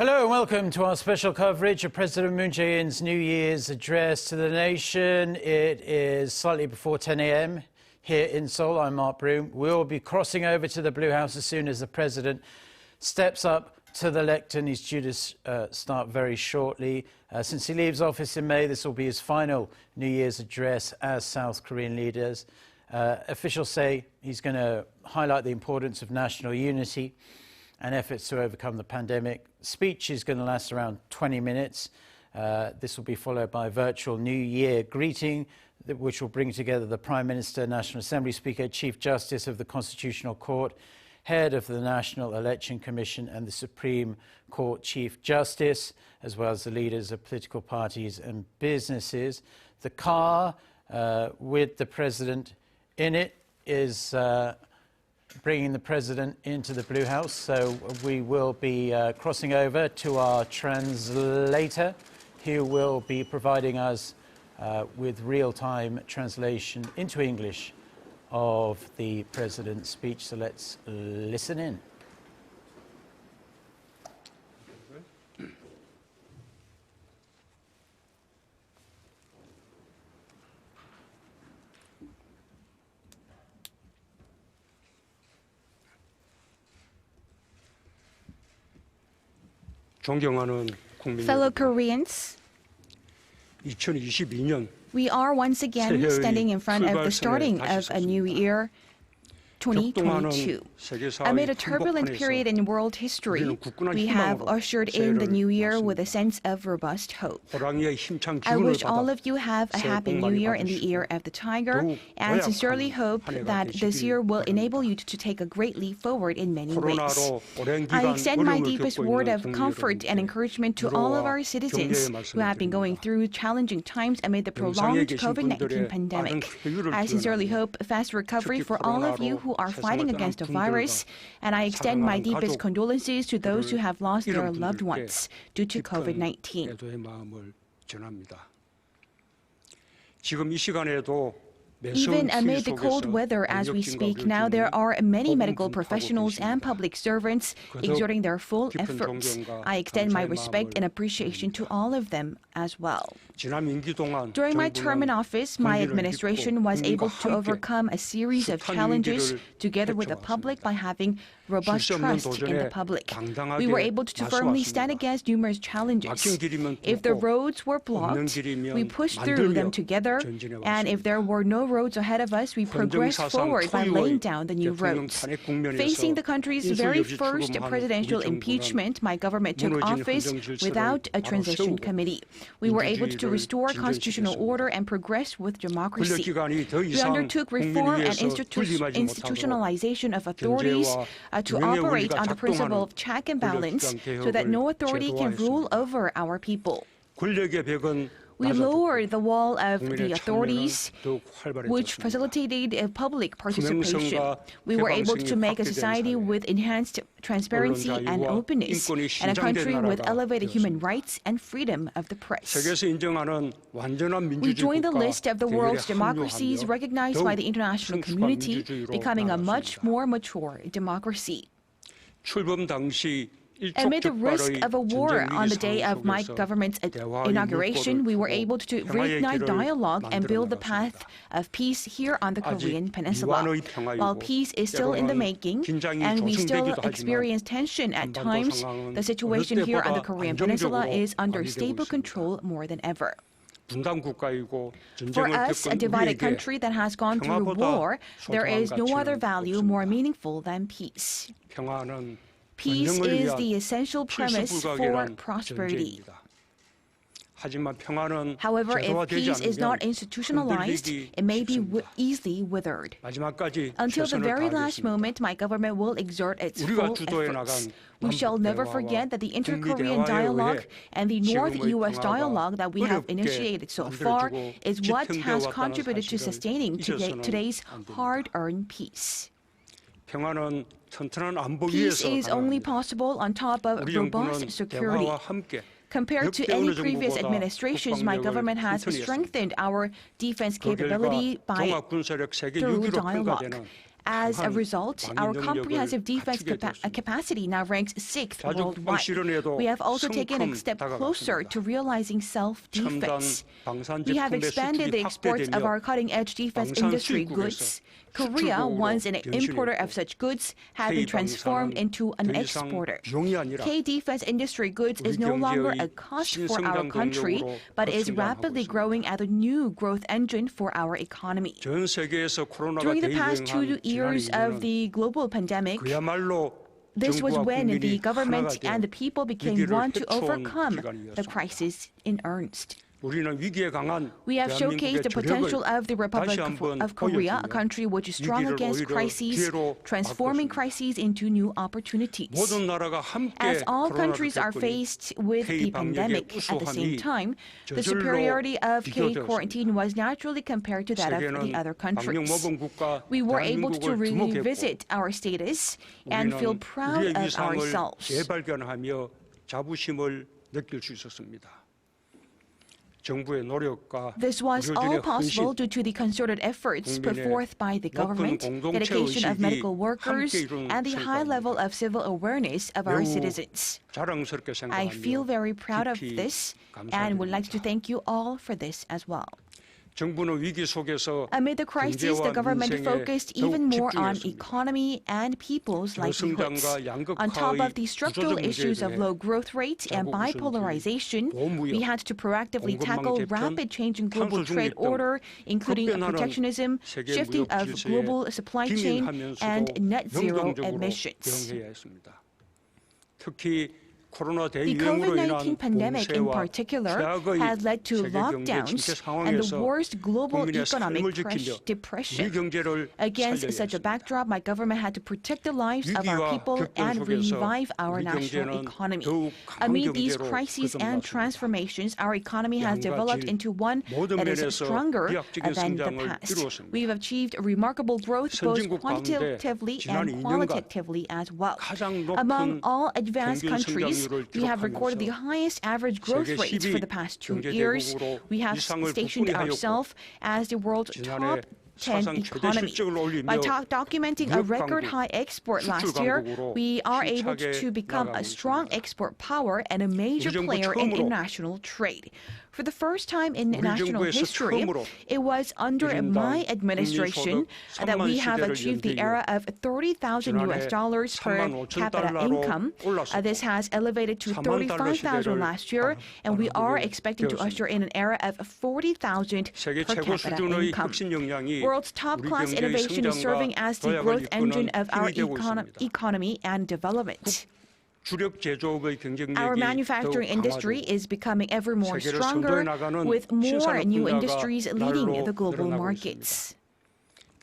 Hello and welcome to our special coverage of President Moon Jae-in's New Year's address to the nation. It is slightly before 10 a.m. here in Seoul. I'm Mark Broom. We'll be crossing over to the Blue House as soon as the President steps up to the lectern. He's due to start very shortly. Since he leaves office in May, this will be his final New Year's address as South Korean leaders. Officials say he's going to highlight the importance of national unity and efforts to overcome the pandemic. Speech is going to last around 20 minutes. This will be followed by a virtual New Year greeting, which will bring together the Prime Minister, National Assembly Speaker, Chief Justice of the Constitutional Court, Head of the National Election Commission and the Supreme Court Chief Justice, as well as the leaders of political parties and businesses. The car with the President in it is bringing the President into the Blue House, so we will be crossing over to our translator, who will be providing us with real-time translation into English of the President's speech. So let's listen in. Fellow Koreans, 2022년 we are once again standing in front of the starting of a new year, 2022. Amid a turbulent period in world history, we have ushered in the new year with a sense of robust hope. I wish all of you have a happy new year in the year of the tiger, and sincerely hope that this year will enable you to take a great leap forward in many ways. I extend my deepest word of comfort and encouragement to all of our citizens who have been going through challenging times amid the prolonged COVID-19 pandemic. I sincerely hope a fast recovery for all of you who are fighting against the virus, and I extend my deepest condolences to those who have lost their loved ones due to COVID-19. Even amid the cold weather as we speak now, there are many medical professionals and public servants exerting their full efforts. I extend my respect and appreciation to all of them as well. During my term in office, my administration was able to overcome a series of challenges together with the public by having robust trust in the public. We were able to firmly stand against numerous challenges. If the roads were blocked, we pushed through them together, and if there were no roads ahead of us, we progressed forward by laying down the new roads. Facing the country's very first presidential impeachment, my government took office without a transition committee. We were able to restore constitutional order and progress with democracy. We undertook reform and institutionalization of authorities to operate on the principle of check and balance so that no authority can rule over our people. We lowered the wall of the authorities, which facilitated public participation. We were able to make a society with enhanced transparency and openness, and a country with elevated human rights and freedom of the press. We joined the list of the world's democracies recognized by the international community, becoming a much more mature democracy. Amid the risk of a war on the day of my government's inauguration, we were able to reignite dialogue and build the path of peace here on the Korean Peninsula. While peace is still in the making and we still experience tension at times, the situation here on the Korean Peninsula is under stable control more than ever. For us, a divided country that has gone through war, there is no other value more meaningful than peace. Peace is the essential premise for prosperity. However, if peace is not institutionalized, it may be easily withered. Until the very last moment, my government will exert its full efforts. We shall never forget that the inter-Korean dialogue and the North-U.S. dialogue that we have initiated so far is what has contributed to sustaining today's hard-earned peace. Peace is only possible on top of robust security. Compared to any previous administrations, my government has strengthened our defense capability through dialogue. As a result, our comprehensive defense capacity now ranks 6th worldwide. We have also taken a step closer to realizing self-defense. We have expanded the exports of our cutting-edge defense industry goods. Korea, once an importer of such goods, has been transformed into an exporter. K-defense industry goods is no longer a cost for our country, but is rapidly growing as a new growth engine for our economy. During the past 2 years of the global pandemic, this was when the government and the people became one to overcome the crisis in earnest. We have showcased the potential of the Republic of Korea, a country which is strong against crises, transforming crises into new opportunities. As all countries are faced with the pandemic at the same time, the superiority of K-quarantine was naturally compared to that of the other countries. We were able to revisit our status and feel proud of ourselves. This was all possible due to the concerted efforts put forth by the government, dedication of medical workers, and the high level of civil awareness of our citizens. I feel very proud of this and would like to thank you all for this as well. Amid the crisis, the government focused even more on economy and people's livelihoods. On top of the structural issues of low growth rate and bipolarization, we had to proactively tackle rapid change in global trade order, including protectionism, shifting of global supply chain, and net zero emissions. The COVID-19 pandemic in particular has led to lockdowns and the worst global economic depression. Against such a backdrop, my government had to protect the lives of our people and revive our national economy. Amid these crises and transformations, our economy has developed into one that is stronger than the past. We've achieved remarkable growth both quantitatively and qualitatively as well. Among all advanced countries, we have recorded the highest average growth rates for the past 2 years. We have stationed ourselves as the world's top 10 economy. By documenting a record high export last year, we are able to become a strong export power and a major player in international trade. For the first time in national history, it was under my administration that we have achieved the era of $30,000 per capita income. This has elevated to $35,000 last year, and we are expecting to usher in an era of $40,000 per capita income. World's top-class innovation is serving as the growth engine of our economy and development. Our manufacturing industry is becoming ever more stronger, with more new industries leading the global markets.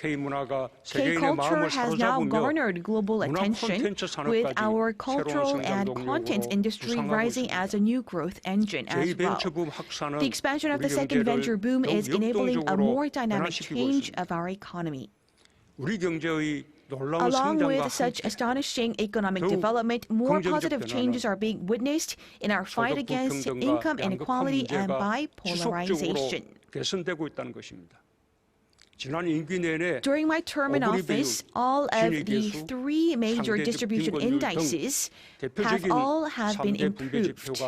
K-culture has now garnered global attention, with our cultural and content industry rising as a new growth engine as well. The expansion of the second venture boom is enabling a more dynamic change of our economy. Along with such astonishing economic development, more positive changes are being witnessed in our fight against income inequality and bipolarization. During my term in office, all of the 3 major distribution indices have been improved.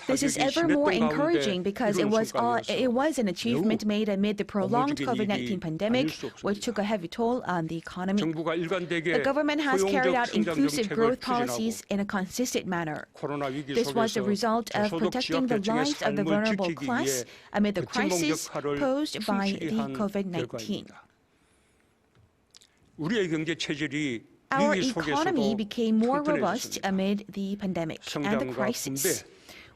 This is ever more encouraging because it was an achievement made amid the prolonged COVID-19 pandemic, which took a heavy toll on the economy. The government has carried out inclusive growth policies in a consistent manner. This was the result of protecting the lives of the vulnerable class amid the crisis posed by the COVID-19. Our economy became more robust amid the pandemic and the crisis.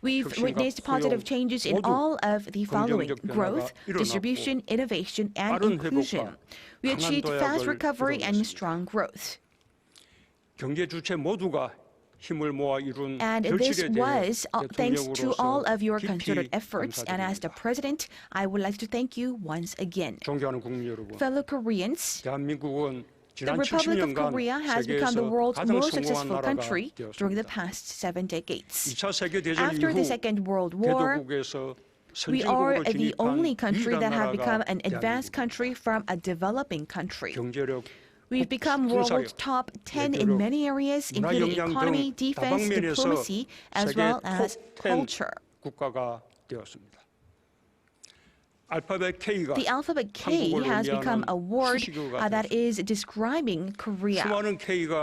We've witnessed positive changes in all of the following: growth, distribution, innovation, and inclusion. We achieved fast recovery and strong growth. And this was thanks to all of your concerted efforts. And as the President, I would like to thank you once again. Fellow Koreans, the Republic of Korea has become the world's most successful country during the past 7 decades. After the Second World War, We are the only country that have become an advanced country from a developing country. We've become world's top 10 in many areas, including economy, defense, diplomacy, as well as culture. The alphabet K has become a word that is describing Korea.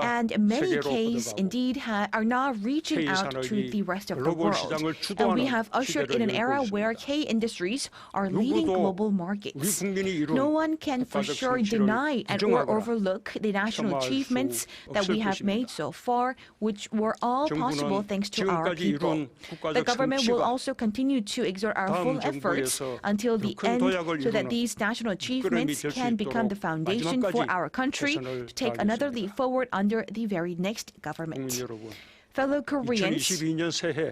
And many Ks indeed are now reaching out to the rest of the world. And we have ushered in an era where K industries are leading global markets. No one can for sure deny or overlook the national achievements that we have made so far, which were all possible thanks to our people. The government will also continue to exert our full efforts until the end so that these national achievements can become the foundation for our country to take another leap forward under the very next government. Fellow Koreans,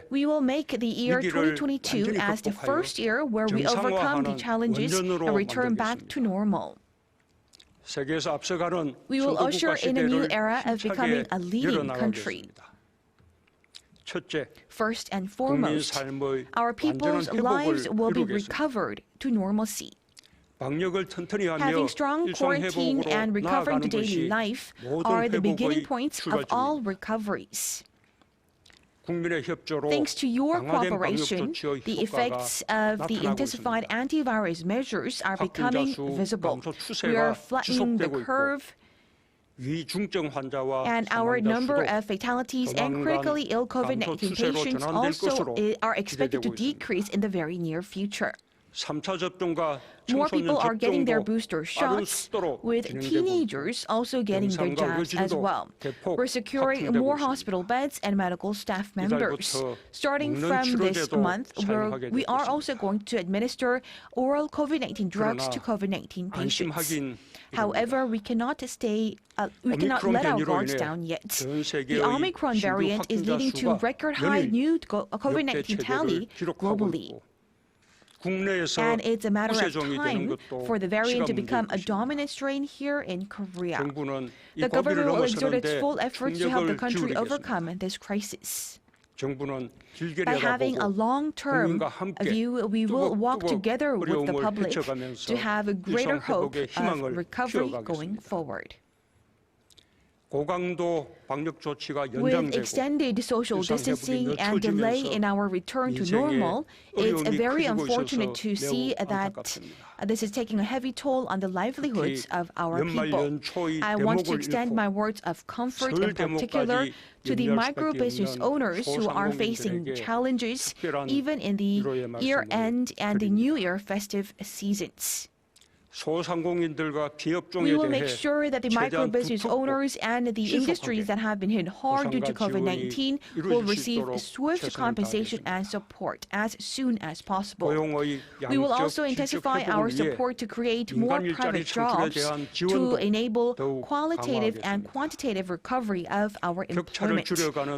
we will make the year 2022 as the first year where we overcome the challenges and return back to normal. We will usher in a new era of becoming a leading country. First and foremost, our people's lives will be recovered to normalcy. Having strong quarantine and recovering to daily life are the beginning points of all recoveries. Thanks to your cooperation, the effects of the intensified antivirus measures are becoming visible. We are flattening the curve, and our number of fatalities and critically ill COVID-19 patients also are expected to decrease in the very near future. More people are getting their booster shots, with teenagers also getting their jabs as well. We're securing more hospital beds and medical staff members. Starting from this month, we are also going to administer oral COVID-19 drugs to COVID-19 patients. However, we cannot let our guards down yet. The Omicron variant is leading to record-high new COVID-19 tally globally. And it's a matter of time for the variant to become a dominant strain here in Korea. The government will exert its full efforts to help the country overcome this crisis. By having a long-term view, we will walk together with the public to have a greater hope of recovery going forward. With extended social distancing and delay in our return to normal, it's very unfortunate to see that this is taking a heavy toll on the livelihoods of our people. I want to extend my words of comfort in particular to the micro-business owners who are facing challenges even in the year-end and the New Year festive seasons. We will make sure that the micro-business owners and the industries that have been hit hard due to COVID-19 will receive swift compensation and support as soon as possible. We will also intensify our support to create more private jobs to enable qualitative and quantitative recovery of our employment.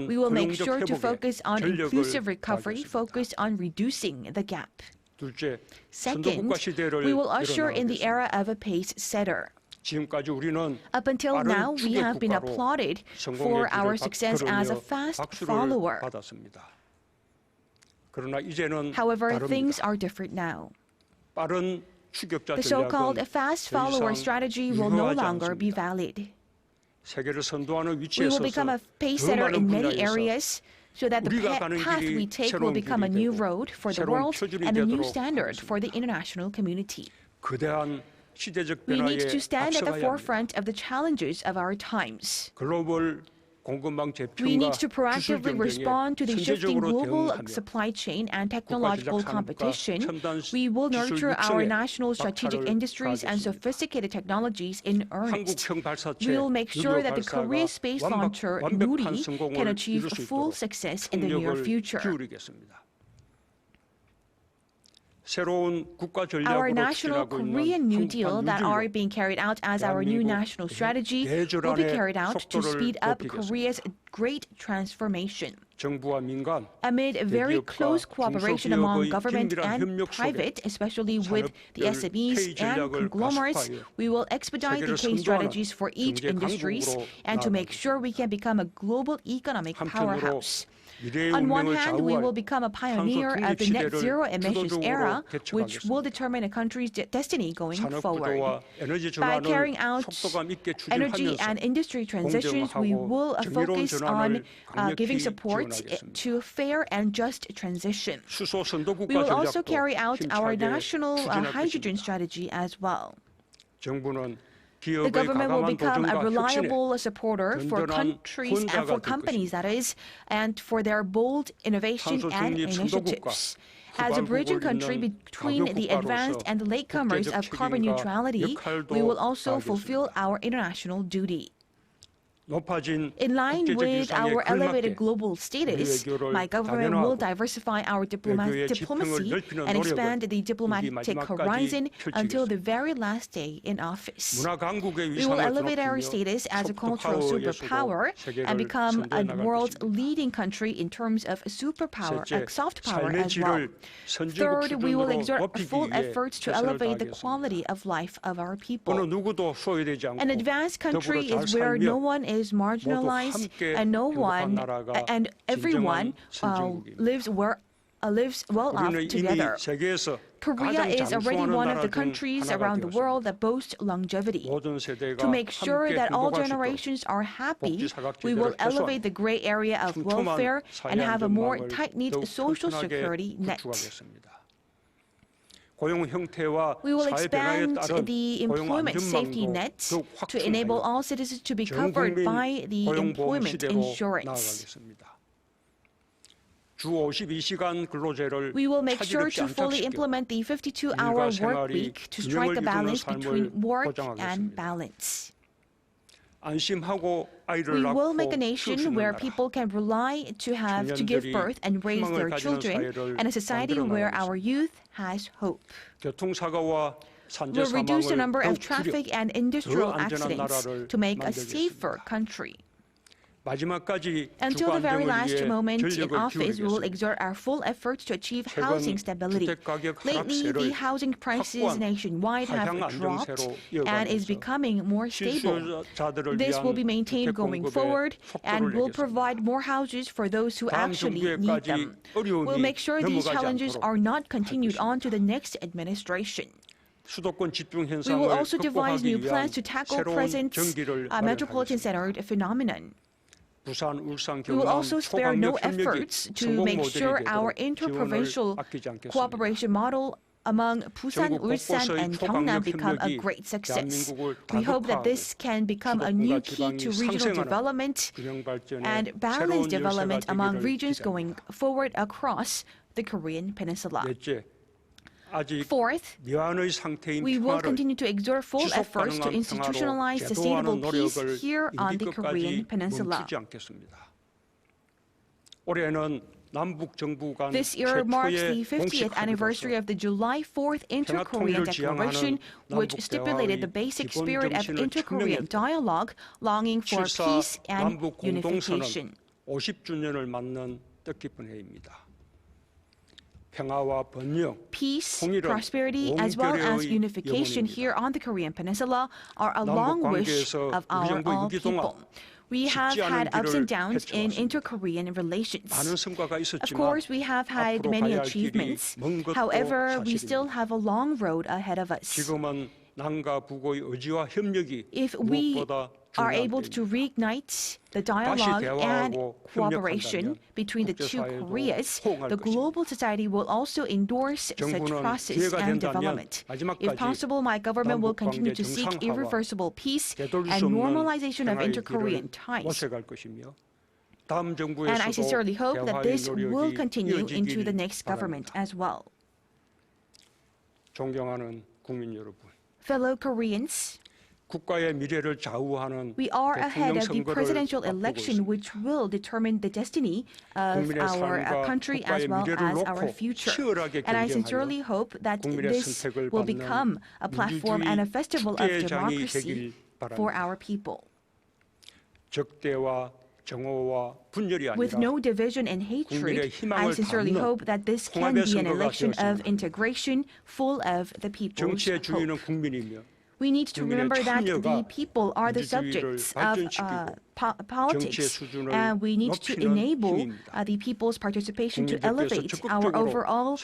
We will make sure to focus on inclusive recovery, focus on reducing the gap. Second, we will usher in the era of a pace setter. Up until now, we have been applauded for our success as a fast follower. However, things are different now. The so-called fast follower strategy will no longer be valid. We will become a pace setter in many areas, so that the path we take will become a new road for the world and a new standard for the international community. We need to stand at the forefront of the challenges of our times. We need to proactively respond to the shifting global supply chain and technological competition. We will nurture our national strategic industries and sophisticated technologies in earnest. We will make sure that the Korea space launcher Nuri can achieve full success in the near future. Our national Korean New Deal that are being carried out as our new national strategy will be carried out to speed up Korea's great transformation. Amid very close cooperation among government and private, especially with the SMEs and conglomerates, we will expedite the K strategies for each industries and to make sure we can become a global economic powerhouse. On one hand, we will become a pioneer of the net zero emissions era, which will determine a country's destiny going forward. By carrying out energy and industry transitions, we will focus on giving support to fair and just transition. We will also carry out our national hydrogen strategy as well. The government will become a reliable supporter for countries and for companies, that is, and for their bold innovation and initiatives. As a bridging country between the advanced and the latecomers of carbon neutrality, we will also fulfill our international duty. In line with our elevated global status, my government will diversify our diplomacy and expand the diplomatic horizon until the very last day in office. We will elevate our status as a cultural superpower and become a world's leading country in terms of soft power as well. Third, we will exert full efforts to elevate the quality of life of our people. An advanced country is where no one is marginalized and everyone lives well off together. Korea is already one of the countries around the world that boast longevity. To make sure that all generations are happy, we will elevate the gray area of welfare and have a more tight-knit social security net. We will expand the employment safety net to enable all citizens to be covered by the employment insurance. We will make sure to fully implement the 52-hour work week to strike a balance between work and balance. We will make a nation where people can rely to give birth and raise their children, and a society where our youth has hope. We'll reduce the number of traffic and industrial accidents to make a safer country. Until the very last moment in office, we will exert our full efforts to achieve housing stability. Lately, the housing prices nationwide have dropped and is becoming more stable. This will be maintained going forward and will provide more houses for those who actually need them. We'll make sure these challenges are not continued on to the next administration. We will also devise new plans to tackle present metropolitan-centered phenomenon. We will also spare no efforts to make sure our interprovincial cooperation model among Busan, Ulsan, and Gyeongnam become a great success. We hope that this can become a new key to regional development and balanced development among regions going forward across the Korean Peninsula. Fourth, we will continue to exert full efforts to institutionalize sustainable peace here on the Korean Peninsula. This year marks the 50th anniversary of the July 4th Inter-Korean Declaration, which stipulated the basic spirit of inter-Korean dialogue, longing for peace and unification. Peace, prosperity, as well as unification here on the Korean Peninsula are a long wish of our all people. We have had ups and downs in inter-Korean relations. Of course, we have had many achievements. However, we still have a long road ahead of us. If we are able to reignite the dialogue and cooperation between the two Koreas, the global society will also endorse such process and development. If possible, my government will continue to seek irreversible peace and normalization of inter-Korean ties. And I sincerely hope that this will continue into the next government as well. Fellow Koreans, we are ahead of the presidential election, which will determine the destiny of our country as well as our future. And I sincerely hope that this will become a platform and a festival of democracy for our people. With no division and hatred, I sincerely hope that this can be an election of integration, full of the people's hope. We need to remember that the people are the subjects of politics, and we need to enable the people's participation to elevate our overall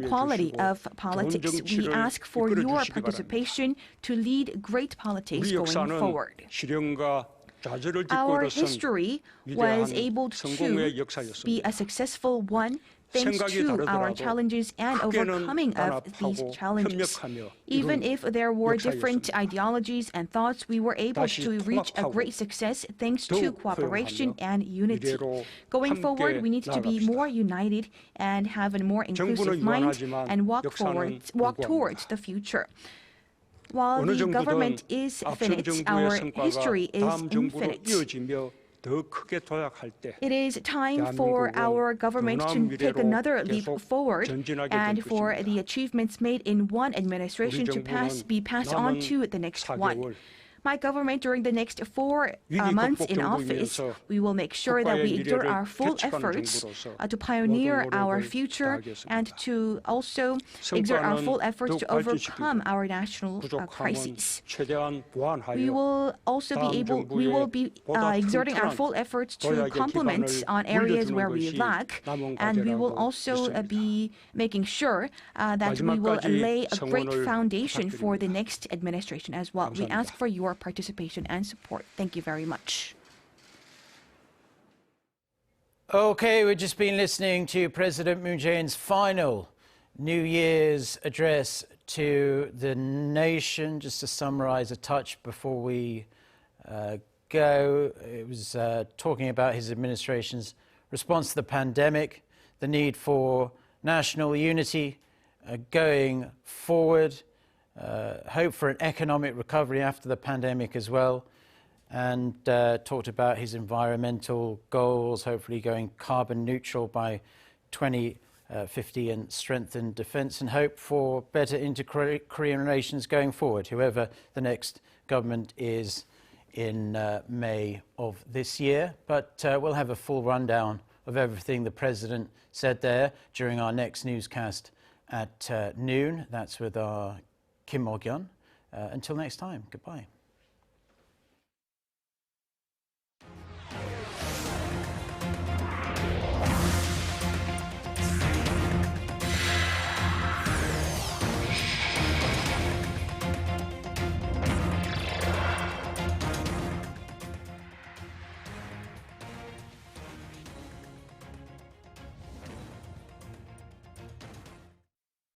quality of politics. We ask for your participation to lead great politics going forward. Our history was able to be a successful one thanks to our challenges and overcoming of these challenges. Even if there were different ideologies and thoughts, we were able to reach a great success thanks to cooperation and unity. Going forward, we need to be more united and have a more inclusive mind and walk towards the future. While the government is finite, our history is infinite. It is time for our government to take another leap forward and for the achievements made in one administration to be passed on to the next one. My government, during the next 4 months in office, we will make sure that we exert our full efforts to pioneer our future and to also exert our full efforts to overcome our national crisis. We will be exerting our full efforts to complement on areas where we lack, and we will also be making sure that we will lay a great foundation for the next administration as well. We ask for your participation and support. Thank you very much. Okay, we've just been listening to President Moon Jae-in's final New Year's address to the nation. Just to summarize a touch before we go, it was talking about his administration's response to the pandemic, the need for national unity going forward, hope for an economic recovery after the pandemic as well, and talked about his environmental goals, hopefully going carbon neutral by 2050 and strengthen defence, and hope for better inter-Korean relations going forward, whoever the next government is in May of this year. But we'll have a full rundown of everything the President said there during our next newscast at noon. That's with our Kim Mo-kyun. Until next time, goodbye.